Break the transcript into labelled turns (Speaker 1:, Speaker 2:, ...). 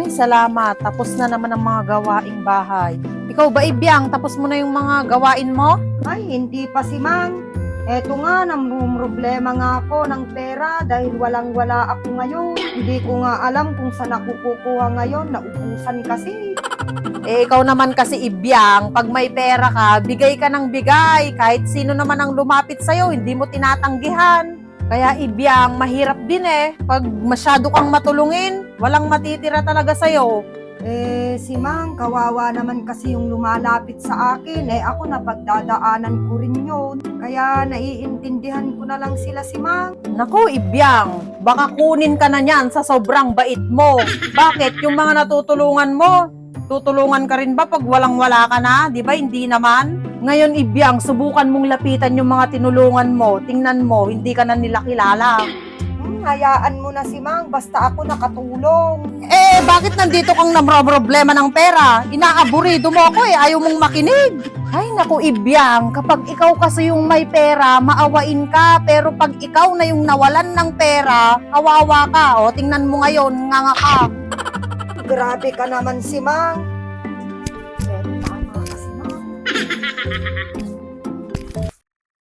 Speaker 1: Ay, salamat. Tapos na naman ang mga gawaing bahay. Ikaw ba, Ibyang? Tapos mo na yung mga gawain mo?
Speaker 2: Ay, hindi pa si Mang. Eto nga, problema nga ako ng pera dahil walang-wala ako ngayon. Hindi ko nga alam kung saan ako kukuha ngayon. Naubusan kasi.
Speaker 1: Eh, ikaw naman kasi, Ibyang, pag may pera ka, bigay ka ng bigay. Kahit sino naman ang lumapit sa'yo, hindi mo tinatanggihan. Kaya, Ibyang, mahirap din eh. Pag masyado kang matulungin, walang matitira talaga sa'yo.
Speaker 2: Si Mang, kawawa naman kasi yung lumalapit sa akin. Ako napagdadaanan ko rin yun. Kaya naiintindihan ko na lang sila si Mang.
Speaker 1: Naku, Ibyang, baka kunin ka na niyan sa sobrang bait mo. Bakit? Yung mga natutulungan mo, tutulungan ka rin ba pag walang-wala ka na? Di ba? Hindi naman. Ngayon, Ibyang, subukan mong lapitan yung mga tinulungan mo. Tingnan mo, hindi ka na nila kilala.
Speaker 2: Hayaan mo na si Mang, basta ako nakatulong.
Speaker 1: Eh, bakit nandito kang namroblema ng pera? Inaaburido mo ako eh, ayaw mong makinig. Ay, naku, Ibyang, kapag ikaw kasi yung may pera, maawain ka. Pero pag ikaw na yung nawalan ng pera, kawawa ka. O, tingnan mo ngayon, nga ka.
Speaker 2: Grabe ka naman si Mang. Tama ka si Mang.